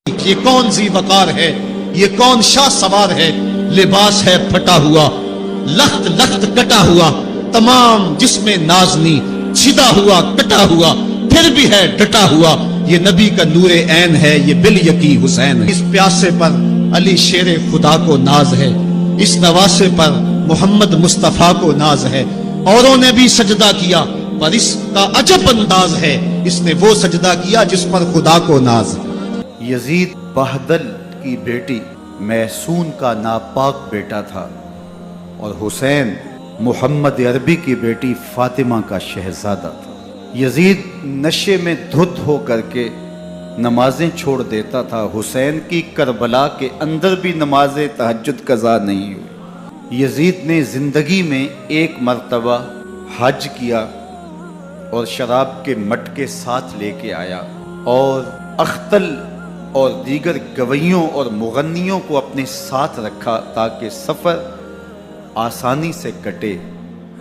یہ کون ذی وقار ہے، یہ کون شاہ سوار ہے، لباس ہے پھٹا ہوا، لخت لخت کٹا ہوا، تمام جسم نازنی چھدا ہوا کٹا ہوا، پھر بھی ہے ڈٹا ہوا، یہ نبی کا نور عین ہے، یہ بالیقین حسین ہے۔ اس پیاسے پر علی شیر خدا کو ناز ہے، اس نواسے پر محمد مصطفیٰ کو ناز ہے۔ اوروں نے بھی سجدہ کیا پر اس کا عجب انداز ہے، اس نے وہ سجدہ کیا جس پر خدا کو ناز ہے۔ یزید بہدل کی بیٹی محسون کا ناپاک بیٹا تھا اور حسین محمد عربی کی بیٹی فاطمہ کا شہزادہ تھا۔ یزید نشے میں دھت ہو کر کے نمازیں چھوڑ دیتا تھا۔ حسین کی کربلا کے اندر بھی نماز تہجد قضا نہیں ہوئی۔ یزید نے زندگی میں ایک مرتبہ حج کیا اور شراب کے مٹکے ساتھ لے کے آیا اور اختل اور دیگر گویوں اور مغنیوں کو اپنے ساتھ رکھا تاکہ سفر آسانی سے کٹے۔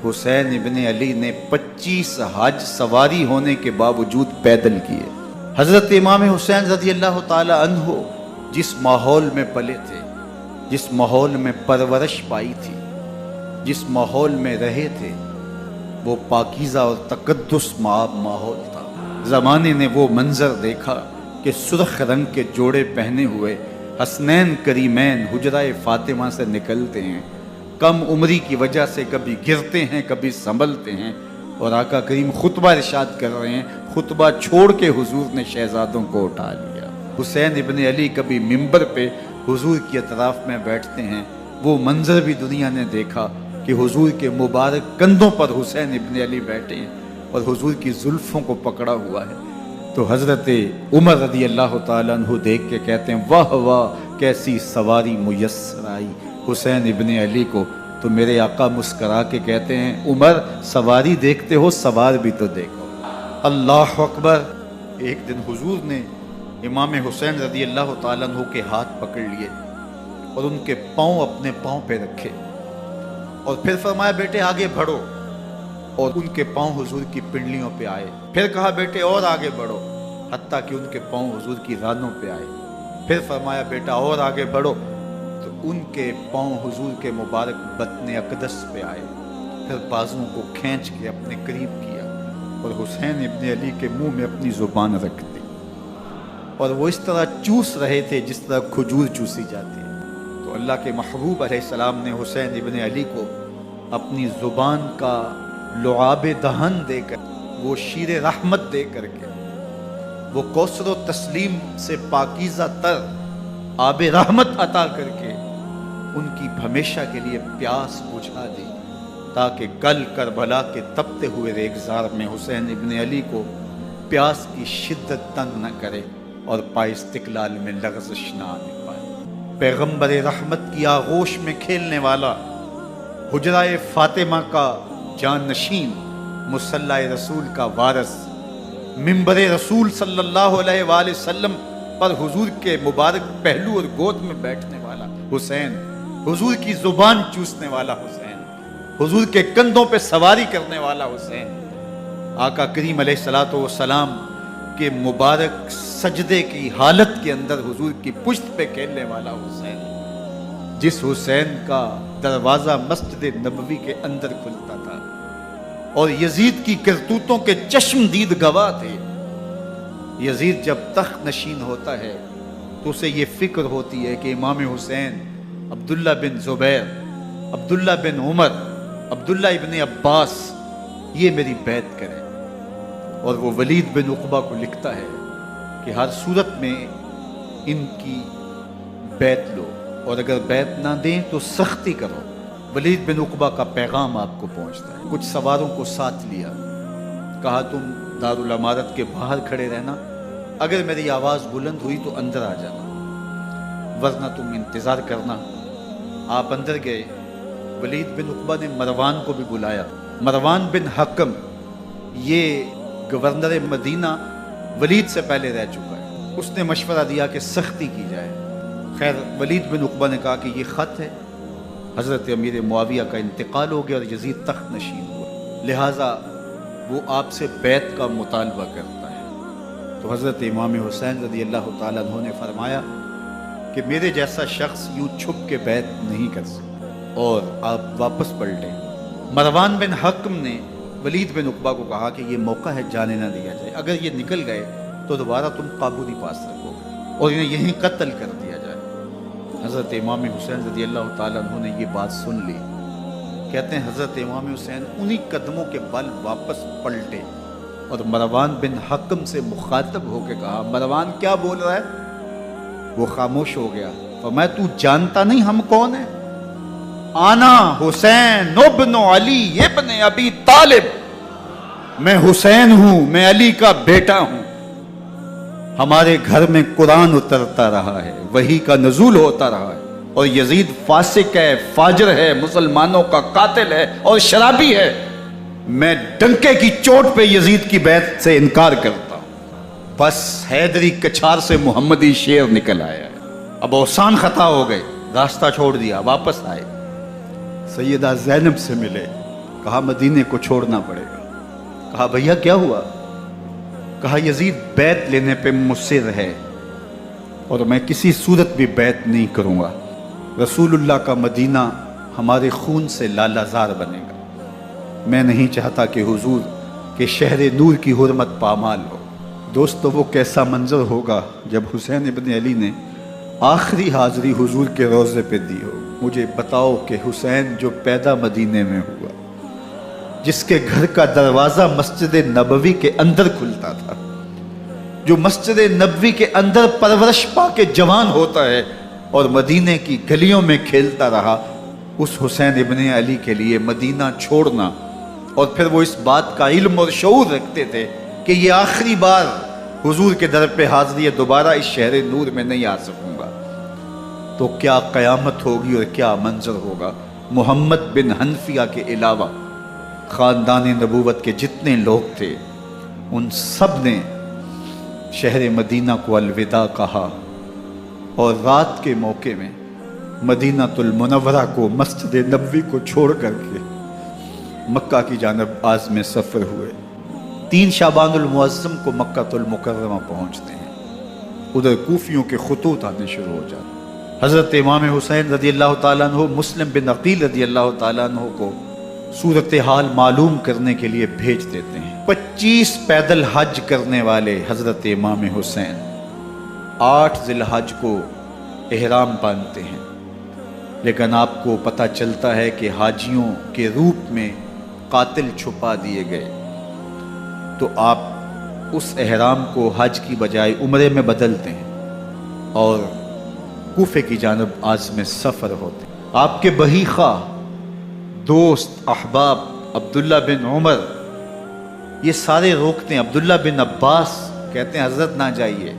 حسین ابن علی نے 25 حج سواری ہونے کے باوجود پیدل کیے۔ حضرت امام حسین رضی اللہ تعالی عنہ جس ماحول میں پلے تھے، جس ماحول میں پرورش پائی تھی، جس ماحول میں رہے تھے، وہ پاکیزہ اور تقدس ماحول تھا۔ زمانے نے وہ منظر دیکھا کہ سرخ رنگ کے جوڑے پہنے ہوئے حسنین کریمین حجرہ فاطمہ سے نکلتے ہیں، کم عمری کی وجہ سے کبھی گرتے ہیں کبھی سنبھلتے ہیں، اور آقا کریم خطبہ ارشاد کر رہے ہیں، خطبہ چھوڑ کے حضور نے شہزادوں کو اٹھا لیا۔ حسین ابن علی کبھی ممبر پہ حضور کی اطراف میں بیٹھتے ہیں، وہ منظر بھی دنیا نے دیکھا کہ حضور کے مبارک کندھوں پر حسین ابن علی بیٹھے ہیں اور حضور کی زلفوں کو پکڑا ہوا ہے۔ تو حضرت عمر رضی اللہ تعالیٰ عنہ دیکھ کے کہتے ہیں واہ واہ کیسی سواری میسر آئی حسین ابن علی کو۔ تو میرے آقا مسکرا کے کہتے ہیں عمر سواری دیکھتے ہو سوار بھی تو دیکھو۔ اللہ اکبر۔ ایک دن حضور نے امام حسین رضی اللہ تعالیٰ عنہ کے ہاتھ پکڑ لیے اور ان کے پاؤں اپنے پاؤں پہ رکھے اور پھر فرمایا بیٹے آگے بڑھو، اور ان کے پاؤں حضور کی پنڈلیوں پہ آئے۔ پھر کہا بیٹے اور آگے بڑھو، حتیٰ کہ ان کے پاؤں حضور کی رانوں پہ آئے۔ پھر فرمایا بیٹا اور آگے بڑھو، تو ان کے پاؤں حضور کے مبارک بطن اقدس پہ آئے۔ پھر بازوں کو کھینچ کے اپنے قریب کیا اور حسین ابن علی کے منہ میں اپنی زبان رکھ دی، اور وہ اس طرح چوس رہے تھے جس طرح کھجور چوسی جاتی ہے۔ تو اللہ کے محبوب علیہ السلام نے حسین ابن علی کو اپنی زبان کا لعاب دہن دے کر، وہ شیر رحمت دے کر کے، وہ کوثر و تسلیم سے پاکیزہ تر آب رحمت عطا کر کے ان کی ہمیشہ کے لیے پیاس بجھا دی، تاکہ کل کربلا کے تپتے ہوئے ریگزار میں حسین ابن علی کو پیاس کی شدت تنگ نہ کرے اور پائے استقلال میں لغزش نہ آنے پائے۔ پیغمبر رحمت کی آغوش میں کھیلنے والا، حجرہ فاطمہ کا جان نشین، مصلی رسول کا وارث، منبر رسول صلی اللہ علیہ وآلہ وسلم پر حضور کے مبارک پہلو اور گود میں بیٹھنے والا حسین، حضور کی زبان چوسنے والا حسین، حضور کے کندھوں پہ سواری کرنے والا حسین، آقا کریم علیہ الصلوۃ والسلام کے مبارک سجدے کی حالت کے اندر حضور کی پشت پہ کھیلنے والا حسین، جس حسین کا دروازہ مسجد نبوی کے اندر کھلتا تھا اور یزید کی کرتوتوں کے چشم دید گواہ تھے۔ یزید جب تخت نشین ہوتا ہے تو اسے یہ فکر ہوتی ہے کہ امام حسین، عبداللہ بن زبیر، عبداللہ بن عمر، عبداللہ ابن عباس یہ میری بیعت کریں، اور وہ ولید بن عقبہ کو لکھتا ہے کہ ہر صورت میں ان کی بیعت لو، اور اگر بیعت نہ دیں تو سختی کرو۔ ولید بن عقبہ کا پیغام آپ کو پہنچتا ہے۔ کچھ سواروں کو ساتھ لیا، کہا تم دارالامارت کے باہر کھڑے رہنا، اگر میری آواز بلند ہوئی تو اندر آ جانا، ورنہ تم انتظار کرنا۔ آپ اندر گئے۔ ولید بن عقبہ نے مروان کو بھی بلایا۔ مروان بن حکم یہ گورنر مدینہ ولید سے پہلے رہ چکا ہے، اس نے مشورہ دیا کہ سختی کی جائے۔ خیر ولید بن عقبہ نے کہا کہ یہ خط ہے، حضرت امیر معاویہ کا انتقال ہو گیا اور یزید تخت نشین ہوا، لہٰذا وہ آپ سے بیعت کا مطالبہ کرتا ہے۔ تو حضرت امام حسین رضی اللہ تعالیٰ عنہ نے فرمایا کہ میرے جیسا شخص یوں چھپ کے بیعت نہیں کر سکتا اور آپ واپس پلٹیں۔ مروان بن حکم نے ولید بن عقبہ کو کہا کہ یہ موقع ہے جانے نہ دیا جائے، اگر یہ نکل گئے تو دوبارہ تم قابو نہیں پا سکو اور انہیں یہیں قتل کر دیا جائے۔ حضرت امام حسین رضی اللہ تعالیٰ عنہ نے یہ بات سن لی۔ کہتے ہیں حضرت امام حسین انہی قدموں کے بل واپس پلٹے اور مروان بن حکم سے مخاطب ہو کے کہا، مروان کیا بول رہا ہے؟ وہ خاموش ہو گیا۔ فرمایا تو جانتا نہیں ہم کون ہیں؟ آنا حسین ابن علی ابن ابی طالب، میں حسین ہوں، میں علی کا بیٹا ہوں۔ ہمارے گھر میں قرآن اترتا رہا ہے، وحی کا نزول ہوتا رہا ہے، اور یزید فاسق ہے، فاجر ہے، مسلمانوں کا قاتل ہے اور شرابی ہے۔ میں ڈنکے کی چوٹ پہ یزید کی بیعت سے انکار کرتا ہوں۔ بس حیدری کچھار سے محمدی شیر نکل آیا ہے۔ اب اوسان خطا ہو گئے، راستہ چھوڑ دیا، واپس آئے، سیدہ زینب سے ملے، کہا مدینے کو چھوڑنا پڑے گا۔ کہا بھیا کیا ہوا؟ کہا یزید بیعت لینے پہ مصر ہے اور میں کسی صورت بھی بیعت نہیں کروں گا۔ رسول اللہ کا مدینہ ہمارے خون سے لالازار بنے گا۔ میں نہیں چاہتا کہ حضور کے شہر نور کی حرمت پامال ہو۔ دوستو وہ کیسا منظر ہوگا جب حسین ابن علی نے آخری حاضری حضور کے روضے پہ دی ہو۔ مجھے بتاؤ کہ حسین جو پیدا مدینے میں ہوا، جس کے گھر کا دروازہ مسجد نبوی کے اندر کھلتا تھا، جو مسجد نبوی کے اندر پرورش پا کے جوان ہوتا ہے اور مدینے کی گلیوں میں کھیلتا رہا، اس حسین ابن علی کے لیے مدینہ چھوڑنا، اور پھر وہ اس بات کا علم اور شعور رکھتے تھے کہ یہ آخری بار حضور کے در پہ حاضری ہے، دوبارہ اس شہر نور میں نہیں آ سکوں گا، تو کیا قیامت ہوگی اور کیا منظر ہوگا۔ محمد بن حنفیہ کے علاوہ خاندان نبوت کے جتنے لوگ تھے ان سب نے شہر مدینہ کو الوداع کہا، اور رات کے موقع میں مدینہ المنورہ کو، مسجد نبوی کو چھوڑ کر کے مکہ کی جانب عازم سفر ہوئے۔ 3 شعبان المعظم کو مکہ المکرمہ پہنچتے ہیں، ادھر کوفیوں کے خطوط آنے شروع ہو جاتے ہیں۔ حضرت امام حسین رضی اللہ تعالیٰ عنہ مسلم بن عقیل رضی اللہ تعالیٰ عنہ کو صورتحال معلوم کرنے کے لیے بھیج دیتے ہیں۔ 25 پیدل حج کرنے والے حضرت امام حسین 8 ذی الحج کو احرام باندھتے ہیں، لیکن آپ کو پتہ چلتا ہے کہ حاجیوں کے روپ میں قاتل چھپا دیے گئے، تو آپ اس احرام کو حج کی بجائے عمرے میں بدلتے ہیں اور کوفے کی جانب عازم سفر ہوتے ہیں۔ آپ کے بہی خواہ، دوست، احباب عبداللہ بن عمر یہ سارے روکتے ہیں۔ عبداللہ بن عباس کہتے ہیں حضرت نہ جائیے،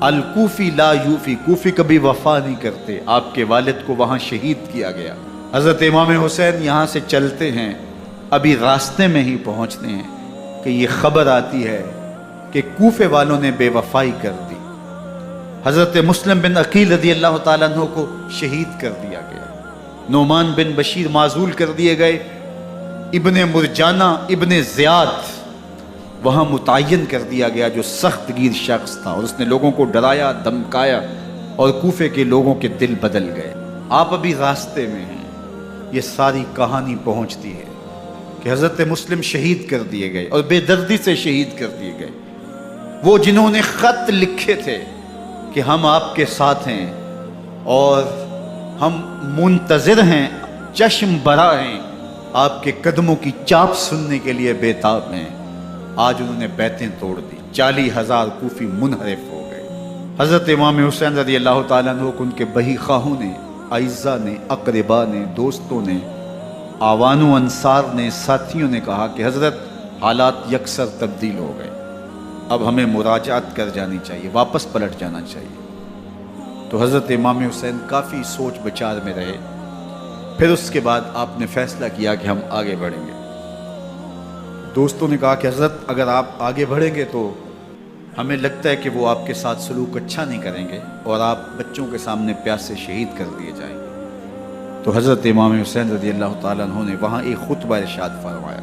الکوفی لا یوفی، کوفی کبھی وفا نہیں کرتے، آپ کے والد کو وہاں شہید کیا گیا۔ حضرت امام حسین یہاں سے چلتے ہیں، ابھی راستے میں ہی پہنچتے ہیں کہ یہ خبر آتی ہے کہ کوفے والوں نے بے وفائی کر دی، حضرت مسلم بن عقیل رضی اللہ تعالیٰ عنہ کو شہید کر دیا گیا، نعمان بن بشیر معزول کر دیے گئے، ابن مرجانہ ابن زیاد وہاں متعین کر دیا گیا جو سخت گیر شخص تھا، اور اس نے لوگوں کو ڈرایا، دھمکایا، اور کوفے کے لوگوں کے دل بدل گئے۔ آپ ابھی راستے میں ہیں، یہ ساری کہانی پہنچتی ہے کہ حضرت مسلم شہید کر دیے گئے اور بے دردی سے شہید کر دیے گئے۔ وہ جنہوں نے خط لکھے تھے کہ ہم آپ کے ساتھ ہیں اور ہم منتظر ہیں، چشم برا ہیں، آپ کے قدموں کی چاپ سننے کے لیے بےتاب ہیں، آج انہوں نے بیعتیں توڑ دی، 40,000 کوفی منحرف ہو گئے۔ حضرت امام حسین رضی اللہ تعالیٰ عنہ کو ان کے بہی خواہوں نے، اعزا نے، اقربا نے، دوستوں نے، آوان و انصار نے، ساتھیوں نے کہا کہ حضرت حالات یکسر تبدیل ہو گئے، اب ہمیں مراجعت کر جانی چاہیے، واپس پلٹ جانا چاہیے۔ تو حضرت امام حسین کافی سوچ بچار میں رہے، پھر اس کے بعد آپ نے فیصلہ کیا کہ ہم آگے بڑھیں گے۔ دوستوں نے کہا کہ حضرت اگر آپ آگے بڑھیں گے تو ہمیں لگتا ہے کہ وہ آپ کے ساتھ سلوک اچھا نہیں کریں گے اور آپ بچوں کے سامنے پیاسے شہید کر دیے جائیں گے۔ تو حضرت امام حسین رضی اللہ تعالیٰ عنہ نے وہاں ایک خطبہ ارشاد فرمایا،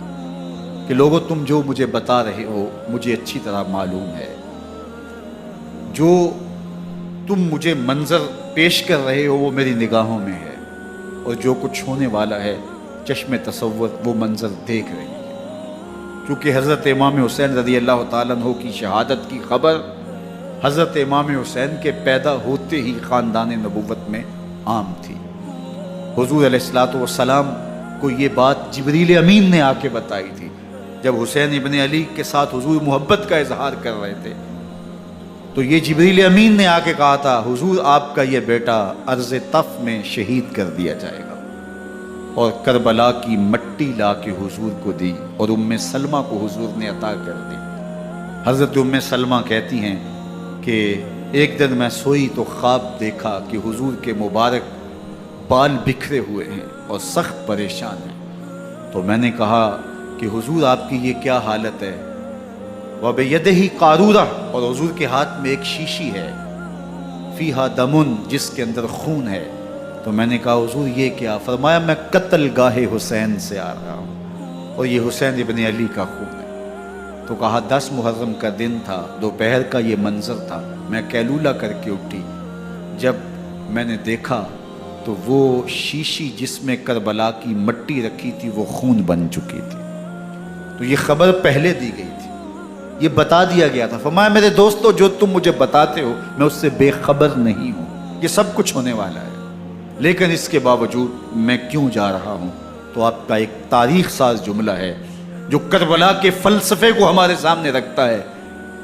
کہ لوگوں تم جو مجھے بتا رہے ہو مجھے اچھی طرح معلوم ہے، جو تم مجھے منظر پیش کر رہے ہو وہ میری نگاہوں میں ہے، اور جو کچھ ہونے والا ہے چشم تصور وہ منظر دیکھ رہی ہے۔ چونکہ حضرت امام حسین رضی اللہ تعالیٰ عنہ کی شہادت کی خبر حضرت امام حسین کے پیدا ہوتے ہی خاندان نبوت میں عام تھی۔ حضور علیہ الصلوۃ والسلام کو یہ بات جبریل امین نے آ کے بتائی تھی جب حسین ابن علی کے ساتھ حضور محبت کا اظہار کر رہے تھے، تو یہ جبریل امین نے آ کے کہا تھا حضور آپ کا یہ بیٹا عرض طف میں شہید کر دیا جائے گا، اور کربلا کی مٹی لا کے حضور کو دی اور ام سلمہ کو حضور نے عطا کر دی۔ حضرت ام سلمہ کہتی ہیں کہ ایک دن میں سوئی تو خواب دیکھا کہ حضور کے مبارک بال بکھرے ہوئے ہیں اور سخت پریشان ہیں، تو میں نے کہا کہ حضور آپ کی یہ کیا حالت ہے؟ وَبِيَدِهِ قَارُورَةٌ، اور حضور کے ہاتھ میں ایک شیشی ہے، فِيهَا دَمٌ، جس کے اندر خون ہے۔ تو میں نے کہا حضور یہ کیا؟ فرمایا میں قتل گاہ حسین سے آ رہا ہوں اور یہ حسین ابن علی کا خون ہے۔ تو کہا 10 محرم کا دن تھا، دوپہر کا یہ منظر تھا، میں کیلولہ کر کے اٹھی، جب میں نے دیکھا تو وہ شیشی جس میں کربلا کی مٹی رکھی تھی وہ خون بن چکی تھی۔ تو یہ خبر پہلے دی گئی تھی، یہ بتا دیا گیا تھا۔ فرمایا میرے دوستو جو تم مجھے بتاتے ہو میں اس سے بے خبر نہیں ہوں، یہ سب کچھ ہونے والا ہے، لیکن اس کے باوجود میں کیوں جا رہا ہوں؟ تو آپ کا ایک تاریخ ساز جملہ ہے جو کربلا کے فلسفے کو ہمارے سامنے رکھتا ہے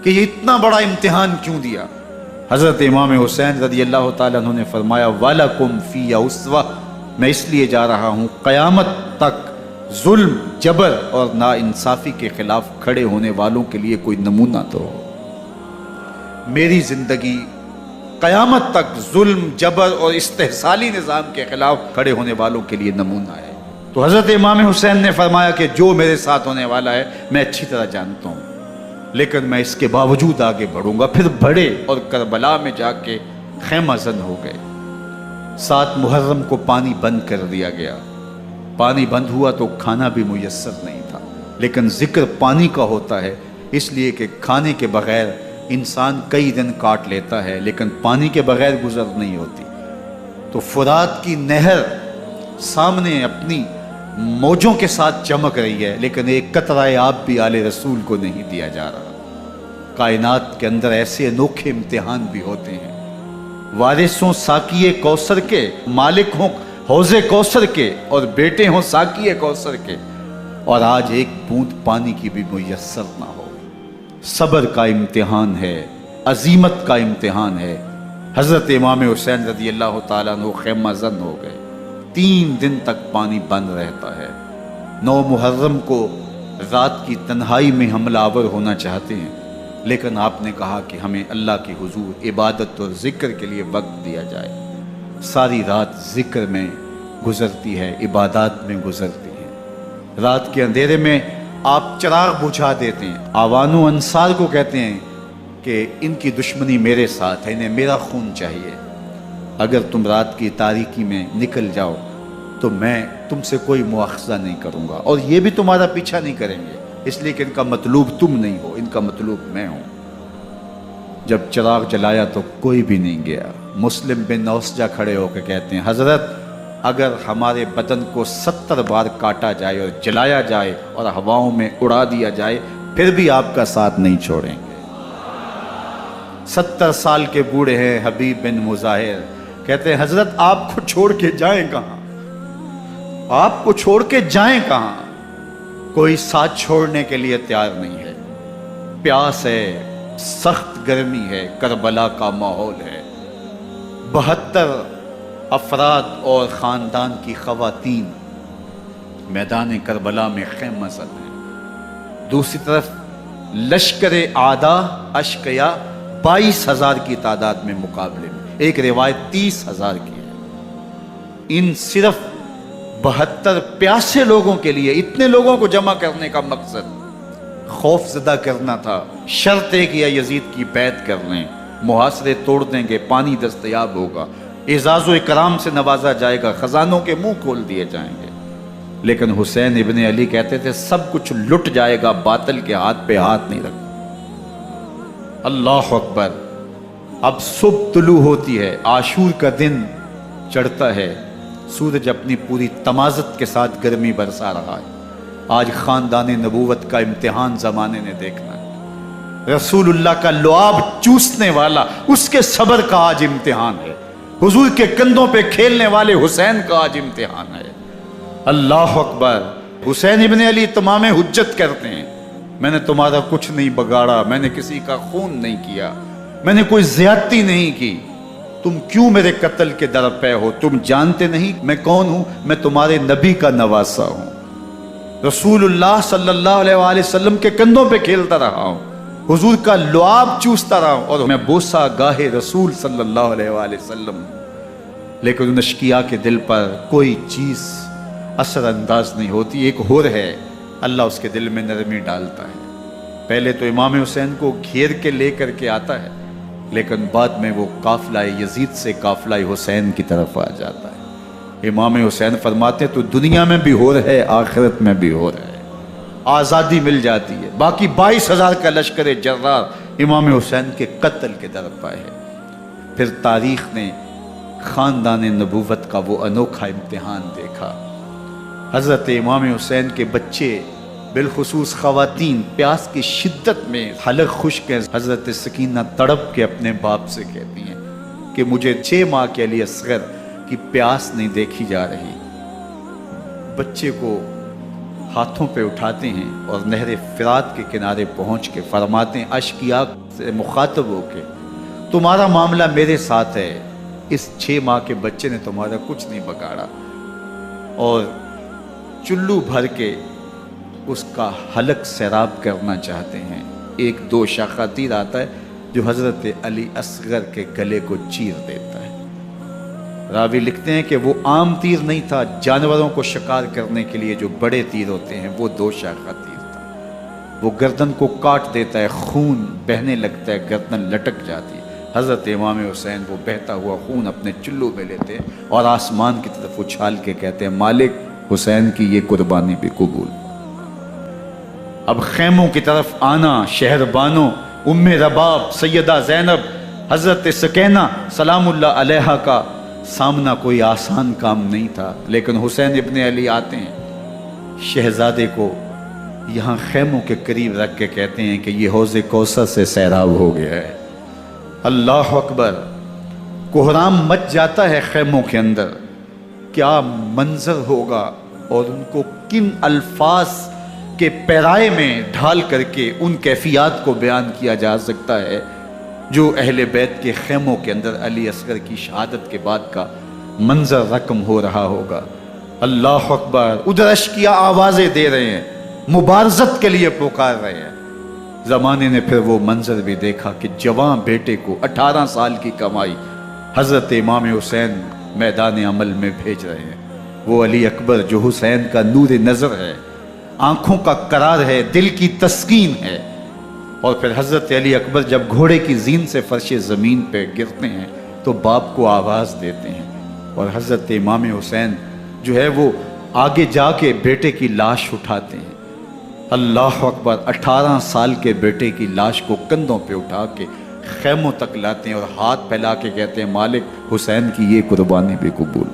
کہ یہ اتنا بڑا امتحان کیوں دیا۔ حضرت امام حسین رضی اللہ تعالیٰ عنہ نے فرمایا وَلَكُمْ فِيَّ أُسْوَةٌ، میں اس لیے جا رہا ہوں قیامت تک ظلم، جبر اور ناانصافی کے خلاف کھڑے ہونے والوں کے لیے کوئی نمونہ تو ہو۔ میری زندگی قیامت تک ظلم، جبر اور استحصالی نظام کے خلاف کھڑے ہونے والوں کے لیے نمونہ ہے۔ تو حضرت امام حسین نے فرمایا کہ جو میرے ساتھ ہونے والا ہے میں اچھی طرح جانتا ہوں، لیکن میں اس کے باوجود آگے بڑھوں گا۔ پھر بڑھے اور کربلا میں جا کے خیمہ زن ہو گئے۔ 7 محرم کو پانی بند کر دیا گیا، پانی بند ہوا تو کھانا بھی میسر نہیں تھا، لیکن ذکر پانی کا ہوتا ہے اس لیے کہ کھانے کے بغیر انسان کئی دن کاٹ لیتا ہے لیکن پانی کے بغیر گزر نہیں ہوتی۔ تو فرات کی نہر سامنے اپنی موجوں کے ساتھ چمک رہی ہے، لیکن ایک قطرہ آب بھی آل رسول کو نہیں دیا جا رہا۔ کائنات کے اندر ایسے انوکھے امتحان بھی ہوتے ہیں، وارث ہوں ساقی کوثر کے، مالک ہوں حوض کوثر کے، اور بیٹے ہوں ساقی کوثر کے، اور آج ایک بوند پانی کی بھی میسر نہ ہو۔ صبر کا امتحان ہے، عزیمت کا امتحان ہے۔ حضرت امام حسین رضی اللہ تعالیٰ عنہ خیمہ زن ہو گئے، 3 دن تک پانی بند رہتا ہے۔ 9 محرم کو رات کی تنہائی میں حملہ آور ہونا چاہتے ہیں، لیکن آپ نے کہا کہ ہمیں اللہ کے حضور عبادت اور ذکر کے لیے وقت دیا جائے۔ ساری رات ذکر میں گزرتی ہے، عبادات میں گزرتی ہے۔ رات کے اندھیرے میں آپ چراغ بجھا دیتے ہیں۔ آوان و انصار کو کہتے ہیں کہ ان کی دشمنی میرے ساتھ ہے، انہیں میرا خون چاہیے، اگر تم رات کی تاریکی میں نکل جاؤ تو میں تم سے کوئی مواخذہ نہیں کروں گا، اور یہ بھی تمہارا پیچھا نہیں کریں گے، اس لیے کہ ان کا مطلوب تم نہیں ہو، ان کا مطلوب میں ہوں۔ جب چراغ جلایا تو کوئی بھی نہیں گیا۔ مسلم بن نوسجہ کھڑے ہو کے کہتے ہیں حضرت اگر ہمارے بدن کو 70 بار کاٹا جائے اور جلایا جائے اور ہواؤں میں اڑا دیا جائے پھر بھی آپ کا ساتھ نہیں چھوڑیں گے۔ 70 سال کے بوڑھے ہیں حبیب بن مظاہر، کہتے ہیں حضرت آپ کو چھوڑ کے جائیں کہاں، آپ کو چھوڑ کے جائیں کہاں؟ کوئی ساتھ چھوڑنے کے لیے تیار نہیں ہے۔ پیاس ہے، سخت گرمی ہے، کربلا کا ماحول ہے، 72 افراد اور خاندان کی خواتین میدان کربلا میں خیمہ زن ہیں۔ دوسری طرف لشکر اعداء اشقیا 22,000 کی تعداد میں مقابلے میں، ایک روایت 30,000 کی ہے۔ ان صرف 72 پیاسے لوگوں کے لیے اتنے لوگوں کو جمع کرنے کا مقصد خوف زدہ کرنا تھا۔ شرط ہے کہ یزید کی بیعت کر لیں، محاصرے توڑ دیں گے، پانی دستیاب ہوگا، اعزاز و اکرام سے نوازا جائے گا، خزانوں کے منہ کھول دیے جائیں گے۔ لیکن حسین ابن علی کہتے تھے سب کچھ لٹ جائے گا، باطل کے ہاتھ پہ ہاتھ نہیں رکھنا۔ اللہ اکبر۔ اب صبح طلوع ہوتی ہے، عاشور کا دن چڑھتا ہے، سورج اپنی پوری تمازت کے ساتھ گرمی برسا رہا ہے۔ آج خاندان نبوت کا امتحان زمانے نے دیکھنا ہے۔ رسول اللہ کا لعاب چوسنے والا اس کے صبر کا آج امتحان ہے۔ حضور کے کندھوں پہ کھیلنے والے حسین کا آج امتحان ہے۔ اللہ اکبر۔ حسین ابن علی تمام حجت کرتے ہیں، میں نے تمہارا کچھ نہیں بگاڑا، میں نے کسی کا خون نہیں کیا، میں نے کوئی زیادتی نہیں کی، تم کیوں میرے قتل کے در پہ ہو؟ تم جانتے نہیں میں کون ہوں؟ میں تمہارے نبی کا نواسا ہوں، رسول اللہ صلی اللہ علیہ وآلہ وسلم کے کندھوں پہ کھیلتا رہا ہوں، حضور کا لعاب چوستا رہا ہوں، اور میں بوسہ گاہے رسول صلی اللہ علیہ وآلہ وسلم۔ لیکن ان اشقیاء کے دل پر کوئی چیز اثر انداز نہیں ہوتی۔ ایک ہور ہے، اللہ اس کے دل میں نرمی ڈالتا ہے۔ پہلے تو امام حسین کو گھیر کے لے کر کے آتا ہے، لیکن بعد میں وہ قافلہ یزید سے قافلہ حسین کی طرف آ جاتا ہے۔ امام حسین فرماتے ہیں تو دنیا میں بھی ہور ہے، آخرت میں بھی ہور ہے، آزادی مل جاتی ہے۔ باقی 22,000 کا لشکر جرار امام حسین کے قتل کے طرف آئے ہے۔ پھر تاریخ نے خاندان نبوت کا وہ انوکھا امتحان دیکھا۔ حضرت امام حسین کے بچے، بالخصوص خواتین، پیاس کی شدت میں حلق خشک ہیں۔ حضرت سکینہ تڑپ کے اپنے باپ سے کہتی ہیں کہ مجھے 6 ماہ کے علی اصغر کی پیاس نہیں دیکھی جا رہی۔ بچے کو ہاتھوں پہ اٹھاتے ہیں اور نہر فرات کے کنارے پہنچ کے فرماتے ہیں اشقیاء سے مخاطب ہو کے، تمہارا معاملہ میرے ساتھ ہے، اس 6 ماہ کے بچے نے تمہارا کچھ نہیں بگاڑا، اور چلو بھر کے اس کا حلق سیراب کرنا چاہتے ہیں۔ ایک 2 شاخہ تیر آتا ہے جو حضرت علی اصغر کے گلے کو چیر دیتا ہے۔ راوی لکھتے ہیں کہ وہ عام تیر نہیں تھا، جانوروں کو شکار کرنے کے لیے جو بڑے تیر ہوتے ہیں وہ 2 شاخہ تیر تھا۔ وہ گردن کو کاٹ دیتا ہے، خون بہنے لگتا ہے، گردن لٹک جاتی ہے۔ حضرت امام حسین وہ بہتا ہوا خون اپنے چلو میں لیتے ہیں اور آسمان کی طرف اچھال کے کہتے ہیں مالک حسین کی یہ قربانی بھی قبول۔ اب خیموں کی طرف آنا، شہربانوں، ام رباب، سیدہ زینب، حضرت سکینہ سلام اللہ علیہا کا سامنا کوئی آسان کام نہیں تھا، لیکن حسین ابن علی آتے ہیں، شہزادے کو یہاں خیموں کے قریب رکھ کے کہتے ہیں کہ یہ حوض کوثر سے سیراب ہو گیا ہے۔ اللہ اکبر۔ کوہرام مچ جاتا ہے خیموں کے اندر، کیا منظر ہوگا، اور ان کو کن الفاظ کے پیرائے میں ڈھال کر کے ان کیفیات کو بیان کیا جا سکتا ہے جو اہل بیت کے خیموں کے اندر علی اصغر کی شہادت کے بعد کا منظر رقم ہو رہا ہوگا۔ اللہ اکبر۔ ادھر اشقیاء آوازیں دے رہے ہیں، مبارزت کے لیے پکار رہے ہیں۔ زمانے نے پھر وہ منظر بھی دیکھا کہ جوان بیٹے کو 18 سال کی کمائی حضرت امام حسین میدان عمل میں بھیج رہے ہیں۔ وہ علی اکبر جو حسین کا نور نظر ہے، آنکھوں کا قرار ہے، دل کی تسکین ہے۔ اور پھر حضرت علی اکبر جب گھوڑے کی زین سے فرش زمین پہ گرتے ہیں تو باپ کو آواز دیتے ہیں، اور حضرت امام حسین جو ہے وہ آگے جا کے بیٹے کی لاش اٹھاتے ہیں۔ اللہ اکبر۔ 18 سال کے بیٹے کی لاش کو کندھوں پہ اٹھا کے خیموں تک لاتے ہیں اور ہاتھ پھیلا کے کہتے ہیں مالک حسین کی یہ قربانی بھی قبول۔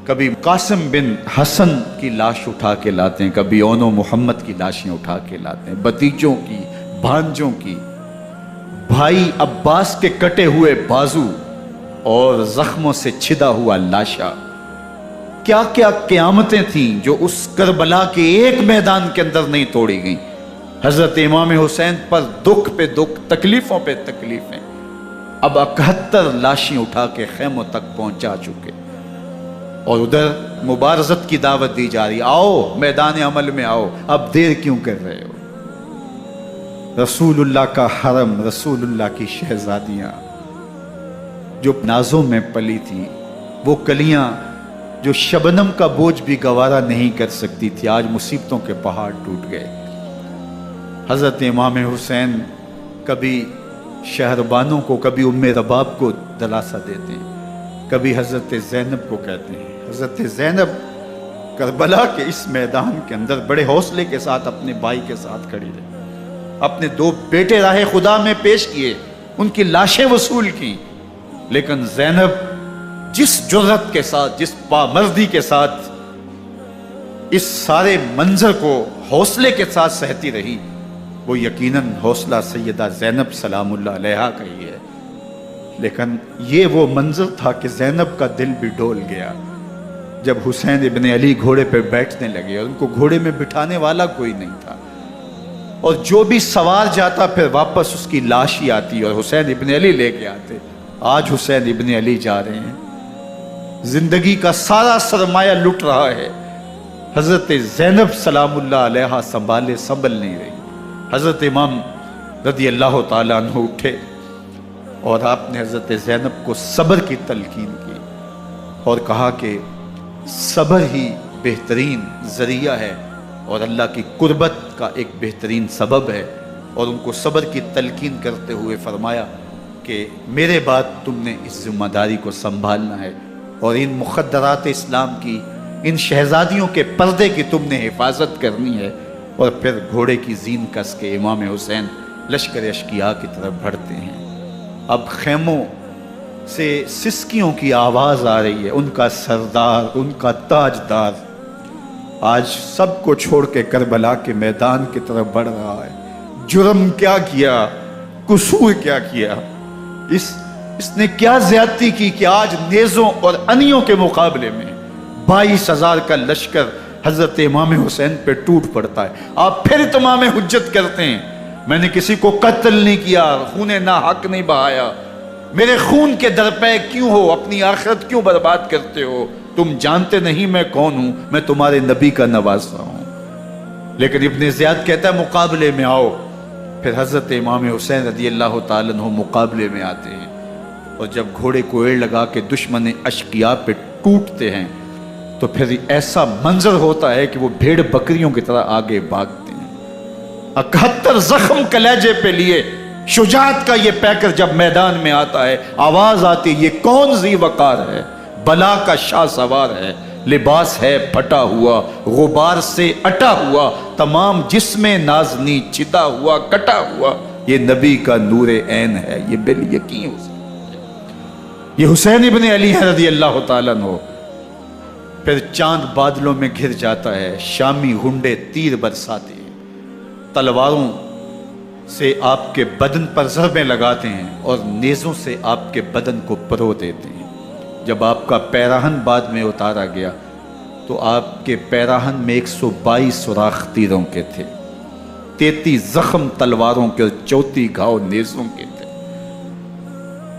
کبھی قاسم بن حسن کی لاش اٹھا کے لاتے ہیں، کبھی اون و محمد کی لاشیں اٹھا کے لاتے ہیں، بتیجوں کی، بھانجوں کی، بھائی عباس کے کٹے ہوئے بازو اور زخموں سے چھدا ہوا لاشا۔ کیا کیا قیامتیں تھیں جو اس کربلا کے ایک میدان کے اندر نہیں توڑی گئیں۔ حضرت امام حسین پر دکھ پہ دکھ، تکلیفوں پہ تکلیفیں۔ اب 71 لاشیں اٹھا کے خیموں تک پہنچا چکے، اور ادھر مبارزت کی دعوت دی جا رہی، آؤ میدان عمل میں آؤ، اب دیر کیوں کر رہے ہو۔ رسول اللہ کا حرم، رسول اللہ کی شہزادیاں جو نازوں میں پلی تھی، وہ کلیاں جو شبنم کا بوجھ بھی گوارا نہیں کر سکتی تھی، آج مصیبتوں کے پہاڑ ٹوٹ گئے۔ حضرت امام حسین کبھی شہربانوں کو، کبھی ام رباب کو دلاسا دیتے ہیں، کبھی حضرت زینب کو کہتے ہیں حضرت زینب کربلا کے اس میدان کے اندر بڑے حوصلے کے ساتھ اپنے بھائی کے ساتھ کھڑی رہی، اپنے 2 بیٹے راہ خدا میں پیش کیے، ان کی لاشیں وصول کی، لیکن زینب جس جرأت کے ساتھ، جس پامردی کے ساتھ اس سارے منظر کو حوصلے کے ساتھ سہتی رہی، وہ یقیناً حوصلہ سیدہ زینب سلام اللہ علیہا کا ہی ہے۔ لیکن یہ وہ منظر تھا کہ زینب کا دل بھی ڈول گیا جب حسین ابن علی گھوڑے پہ بیٹھنے لگے اور ان کو گھوڑے میں بٹھانے والا کوئی نہیں تھا، اور جو بھی سوار جاتا پھر واپس اس کی لاش ہی آتی اور حسین ابن علی لے کے آتے۔ آج حسین ابن علی جا رہے ہیں، زندگی کا سارا سرمایہ لٹ رہا ہے، حضرت زینب سلام اللہ علیہا سنبھل نہیں رہی۔ حضرت امام رضی اللہ تعالیٰ عنہ اٹھے اور آپ نے حضرت زینب کو صبر کی تلقین کی اور کہا کہ صبر ہی بہترین ذریعہ ہے اور اللہ کی قربت کا ایک بہترین سبب ہے، اور ان کو صبر کی تلقین کرتے ہوئے فرمایا کہ میرے بعد تم نے اس ذمہ داری کو سنبھالنا ہے اور ان مخدرات اسلام کی، ان شہزادیوں کے پردے کی تم نے حفاظت کرنی ہے۔ اور پھر گھوڑے کی زین کس کے امام حسین لشکر اشقیاء کی طرف بڑھتے ہیں۔ اب خیموں سے سسکیوں کی آواز آ رہی ہے، ان کا سردار، ان کا تاجدار آج سب کو چھوڑ کے کربلا کے میدان کی طرف بڑھ رہا ہے۔ جرم کیا کیا، قصور کیا کیا، اس نے کیا زیادتی کی کہ آج نیزوں اور انیوں کے مقابلے میں 22,000 کا لشکر حضرت امام حسین پہ ٹوٹ پڑتا ہے۔ آپ پھر اتمام حجت کرتے ہیں، میں نے کسی کو قتل نہیں کیا، خون ناحق نہیں بہایا، میرے خون کے درپے کیوں ہو، اپنی آخرت کیوں برباد کرتے ہو؟ تم جانتے نہیں میں کون ہوں، میں تمہارے نبی کا نواسا ہوں۔ لیکن ابن زیاد کہتا ہے مقابلے میں آؤ۔ پھر حضرت امام حسین رضی اللہ تعالیٰ عنہ مقابلے میں آتے ہیں، اور جب گھوڑے کو ایڑ لگا کے دشمن اشقیاء پہ ٹوٹتے ہیں تو پھر ایسا منظر ہوتا ہے کہ وہ بھیڑ بکریوں کی طرح آگے بھاگتے ہیں۔ 71 زخم کلیجے پہ لیے شجاعت کا یہ پیکر جب میدان میں آتا ہے، آواز آتی ہے یہ کون ذی وقار ہے، بلا کا شاہ سوار ہے، لباس ہے پھٹا ہوا، غبار سے اٹا ہوا، تمام جسم نازنی چتا ہوا کٹا ہوا، یہ نبی کا نور عین ہے، یہ بالیقین یہ حسین ابن علی ہے رضی اللہ تعالیٰ عنہ۔ پھر چاند بادلوں میں گھر جاتا ہے، شامی غنڈے تیر برساتے ہیں، تلواروں سے آپ کے بدن پر ضربیں لگاتے ہیں اور نیزوں سے آپ کے بدن کو پرو دیتے ہیں۔ جب آپ کا پیراہن بعد میں اتارا گیا تو آپ کے پیراہن میں 122 سوراخ تیروں کے تھے، 33 زخم تلواروں کے اور 34 گھاؤ نیزوں کے تھے۔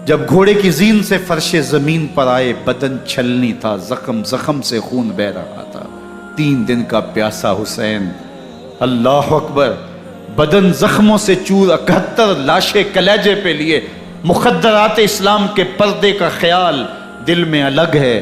جب گھوڑے کی زین سے فرش زمین پر آئے، بدن چھلنی تھا، زخم زخم سے خون بہ رہا تھا، 3 دن کا پیاسا حسین، اللہ اکبر، بدن زخموں سے چور، 71 لاشیں کلیجے پہ لیے، مخدرات اسلام کے پردے کا خیال دل میں الگ ہے،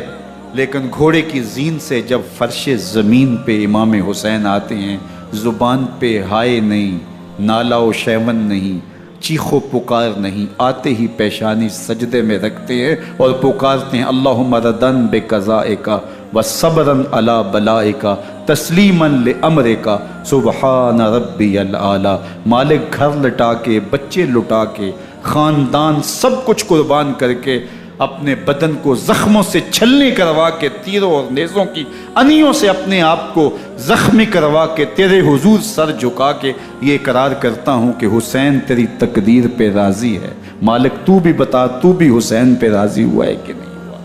لیکن گھوڑے کی زین سے جب فرش زمین پہ امام حسین آتے ہیں، زبان پہ ہائے نہیں، نالا و شیون نہیں، چیخ و پکار نہیں، آتے ہی پیشانی سجدے میں رکھتے ہیں اور پکارتے ہیں اللہم ردن بقضائک و صبرن علی بلائک تسلیما لامرک سبحان ربی العالی۔ مالک گھر لٹا کے، بچے لٹا کے، خاندان سب کچھ قربان کر کے، اپنے بدن کو زخموں سے چھلنی کروا کے، تیروں اور نیزوں کی انیوں سے اپنے آپ کو زخمی کروا کے، تیرے حضور سر جھکا کے یہ اقرار کرتا ہوں کہ حسین تیری تقدیر پہ راضی ہے، مالک تو بھی بتا، تو بھی حسین پہ راضی ہوا ہے کہ نہیں ہوا۔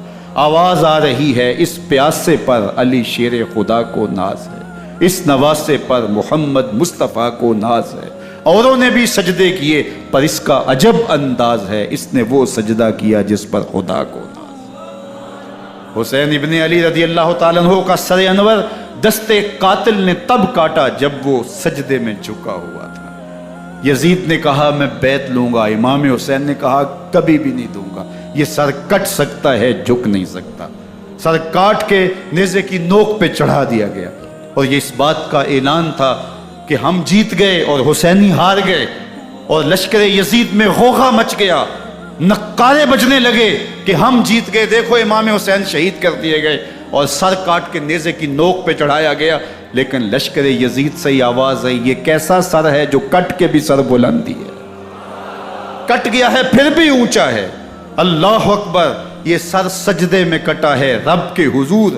آواز آ رہی ہے اس پیاسے پر علی شیر خدا کو ناز ہے، اس نواسے پر محمد مصطفیٰ کو ناز ہے۔ اوروں نے بھی سجدے کیے پر اس کا عجب انداز ہے، اس نے وہ سجدہ کیا جس پر خدا کو ناز۔ حسین ابن علی رضی اللہ تعالیٰ عنہ کا سر انور دستے قاتل نے تب کاٹا جب وہ سجدے میں جھکا ہوا تھا۔ یزید نے کہا میں بیعت لوں گا، امام حسین نے کہا کبھی بھی نہیں دوں گا، یہ سر کٹ سکتا ہے جھک نہیں سکتا۔ سر کاٹ کے نیزے کی نوک پہ چڑھا دیا گیا، اور یہ اس بات کا اعلان تھا کہ ہم جیت گئے اور حسینی ہار گئے، اور لشکر یزید میں غوغا مچ گیا، نقارے بجنے لگے کہ ہم جیت گئے، دیکھو امام حسین شہید کر دیے گئے۔ اور سر کاٹ کے نیزے کی نوک پہ چڑھایا گیا، لیکن لشکر یزید سے ہی آواز آئی، یہ کیسا سر ہے جو کٹ کے بھی سر بلندی ہے، کٹ گیا ہے پھر بھی اونچا ہے۔ اللہ اکبر، یہ سر سجدے میں کٹا ہے، رب کے حضور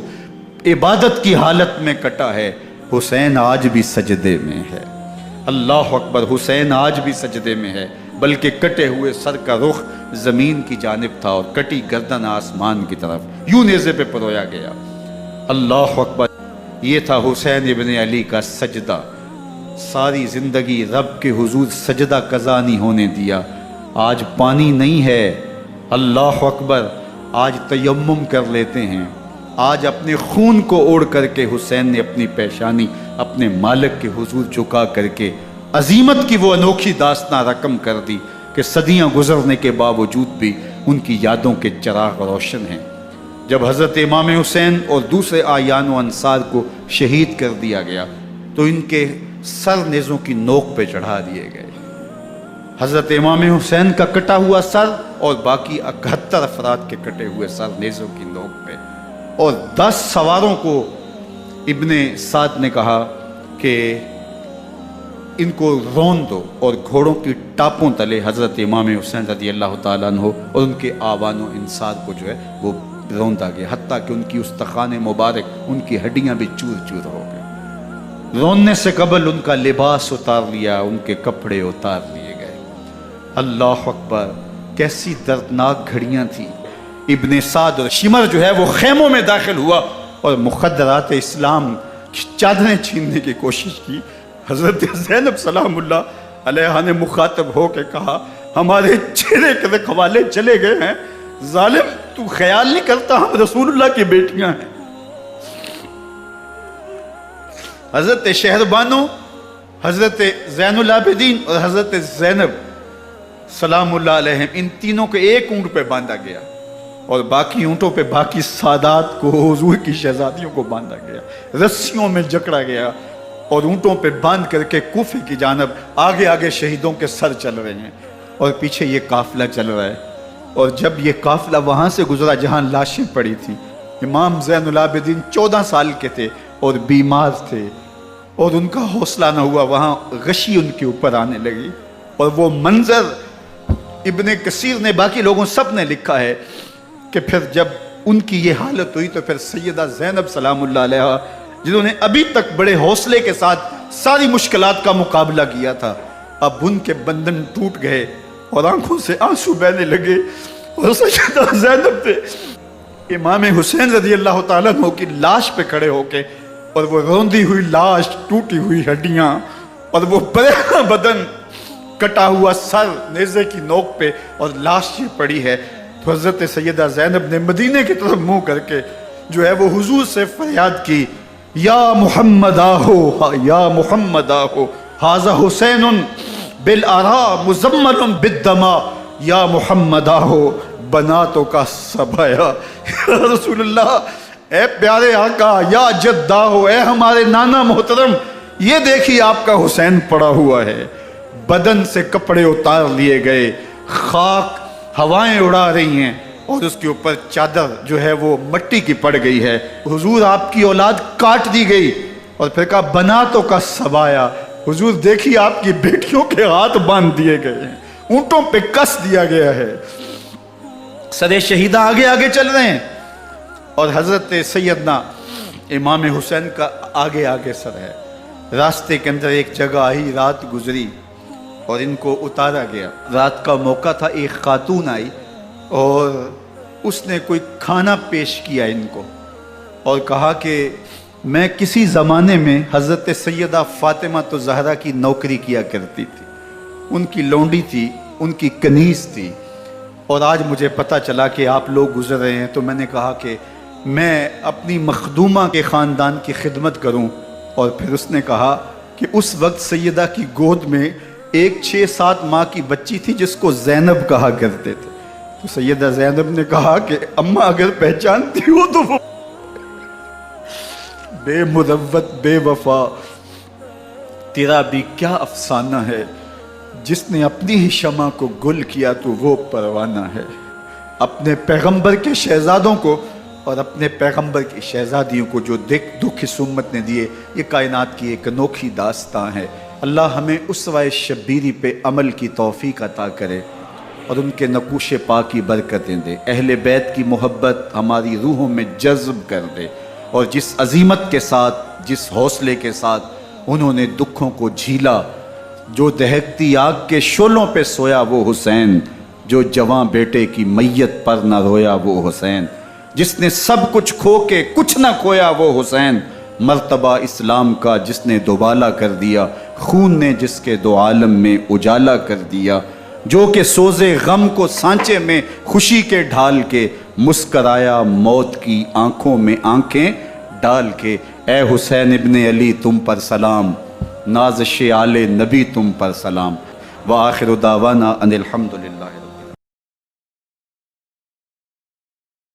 عبادت کی حالت میں کٹا ہے۔ حسین آج بھی سجدے میں ہے، اللہ اکبر، حسین آج بھی سجدے میں ہے، بلکہ کٹے ہوئے سر کا رخ زمین کی جانب تھا اور کٹی گردن آسمان کی طرف، یوں نیزے پہ پرویا گیا۔ اللہ اکبر، یہ تھا حسین ابن علی کا سجدہ۔ ساری زندگی رب کے حضور سجدہ قضا نہیں ہونے دیا۔ آج پانی نہیں ہے، اللہ اکبر، آج تیمم کر لیتے ہیں۔ آج اپنے خون کو اوڑھ کر کے حسین نے اپنی پیشانی اپنے مالک کے حضور جھکا کر کے عظیمت کی وہ انوکھی داستان رقم کر دی کہ صدیاں گزرنے کے باوجود بھی ان کی یادوں کے چراغ روشن ہیں۔ جب حضرت امام حسین اور دوسرے آیان و انصار کو شہید کر دیا گیا تو ان کے سر نیزوں کی نوک پہ چڑھا دیے گئے۔ حضرت امام حسین کا کٹا ہوا سر اور باقی 71 افراد کے کٹے ہوئے سر نیزوں کی نوک پہ، اور 10 سواروں کو ابن سعد نے کہا کہ ان کو رون دو، اور گھوڑوں کی ٹاپوں تلے حضرت امام حسین رضی اللہ تعالیٰ عنہ اور ان کے آوان و انصار کو جو ہے وہ روندا گیا، حتیٰ کہ ان کی استخوان مبارک، ان کی ہڈیاں بھی چور چور ہو گئے۔ روننے سے قبل ان کا لباس اتار لیا، ان کے کپڑے اتار لیے گئے۔ اللہ اکبر، کیسی دردناک گھڑیاں تھیں۔ ابن سعد اور شمر جو ہے وہ خیموں میں داخل ہوا اور مخدرات اسلام کی چادریں چھیننے کی کوشش کی۔ حضرت زینب سلام اللہ علیہ نے مخاطب ہو کے کہا، ہمارے چہرے کے رکھوالے چلے گئے ہیں، ظالم تو خیال نہیں کرتا ہم رسول اللہ کی بیٹیاں ہیں۔ حضرت شہربانو، حضرت زین العابدین اور حضرت زینب سلام اللہ علیہ، ان تینوں کو ایک اونٹ پہ باندھا گیا اور باقی اونٹوں پہ باقی سادات کو، حضور کی شہزادیوں کو باندھا گیا، رسیوں میں جکڑا گیا اور اونٹوں پہ باندھ کر کے کوفے کی جانب آگے آگے شہیدوں کے سر چل رہے ہیں اور پیچھے یہ قافلہ چل رہا ہے۔ اور جب یہ قافلہ وہاں سے گزرا جہاں لاشیں پڑی تھیں، امام زین العابدین 14 سال کے تھے اور بیمار تھے اور ان کا حوصلہ نہ ہوا، وہاں غشی ان کے اوپر آنے لگی، اور وہ منظر ابن کثیر نے، باقی لوگوں سب نے لکھا ہے کہ پھر جب ان کی یہ حالت ہوئی تو پھر سیدہ زینب سلام اللہ علیہ، جنہوں نے ابھی تک بڑے حوصلے کے ساتھ ساری مشکلات کا مقابلہ کیا تھا، اب ان کے بندھن ٹوٹ گئے اور آنکھوں سے آنسو بہنے لگے، اور سیدہ زینب پہ امام حسین رضی اللہ تعالیٰ عنہ کی لاش پہ کھڑے ہو کے، اور وہ روندی ہوئی لاش، ٹوٹی ہوئی ہڈیاں اور وہ پریشان بدن، کٹا ہوا سر نیزے کی نوک پہ اور لاش یہ پڑی ہے، تو حضرت سیدہ زینب نے مدینے کی طرف منہ کر کے جو ہے وہ حضور سے فریاد کی، یا محمد آہو، یا محمد آہو، ھذا حسین بالآراء مزمل بالدماء، یا محمد آہو بناتوں کا سبایا۔ رسول اللہ، اے پیارے آقا، یا جد آہو، اے ہمارے نانا محترم، یہ دیکھیے آپ کا حسین پڑا ہوا ہے، بدن سے کپڑے اتار لیے گئے، خاک ہوائیں اڑا رہی ہیں اور اس کے اوپر چادر جو ہے وہ مٹی کی پڑ گئی ہے، حضور آپ کی اولاد کاٹ دی گئی، اور پھر کہا بناتوں کا سبایا، حضور دیکھیے آپ کی بیٹیوں کے ہاتھ باندھ دیے گئے ہیں، اونٹوں پہ کس دیا گیا ہے، سر شہیدہ آگے آگے چل رہے ہیں، اور حضرت سیدنا امام حسین کا آگے آگے سر ہے۔ راستے کے اندر ایک جگہ آئی، رات گزری اور ان کو اتارا گیا۔ رات کا موقع تھا، ایک خاتون آئی اور اس نے کوئی کھانا پیش کیا ان کو اور کہا کہ میں کسی زمانے میں حضرت سیدہ فاطمہ تو زہرا کی نوکری کیا کرتی تھی، ان کی لونڈی تھی، ان کی کنیز تھی، اور آج مجھے پتہ چلا کہ آپ لوگ گزر رہے ہیں، تو میں نے کہا کہ میں اپنی مخدومہ کے خاندان کی خدمت کروں۔ اور پھر اس نے کہا کہ اس وقت سیدہ کی گود میں ایک 6-7 ماہ کی بچی تھی جس کو زینب کہا کرتے تھے، تو سیدہ زینب نے کہا کہ اماں اگر پہچانتی ہو تو وہ بے مروت بے وفا تیرا بھی کیا افسانہ ہے، جس نے اپنی ہی شمع کو گل کیا تو وہ پروانہ ہے۔ اپنے پیغمبر کے شہزادوں کو اور اپنے پیغمبر کی شہزادیوں کو جو دکھ اس امت نے دیے، یہ کائنات کی ایک انوکھی داستان ہے۔ اللہ ہمیں اسوہ شبیری پہ عمل کی توفیق عطا کرے اور ان کے نقوش پاک کی برکتیں دے، اہل بیت کی محبت ہماری روحوں میں جذب کر دے، اور جس عظیمت کے ساتھ، جس حوصلے کے ساتھ انہوں نے دکھوں کو جھیلا، جو دہکتی آگ کے شعلوں پہ سویا وہ حسین، جو جواں بیٹے کی میت پر نہ رویا وہ حسین، جس نے سب کچھ کھو کے کچھ نہ کھویا وہ حسین، مرتبہ اسلام کا جس نے دوبالا کر دیا، خون نے جس کے دو عالم میں اجالا کر دیا، جو کہ سوزے غم کو سانچے میں خوشی کے ڈھال کے مسکرایا موت کی آنکھوں میں آنکھیں ڈال کے۔ اے حسین ابن علی تم پر سلام، نازش آل نبی تم پر سلام، وآخر دعوانا ان الحمدللہ۔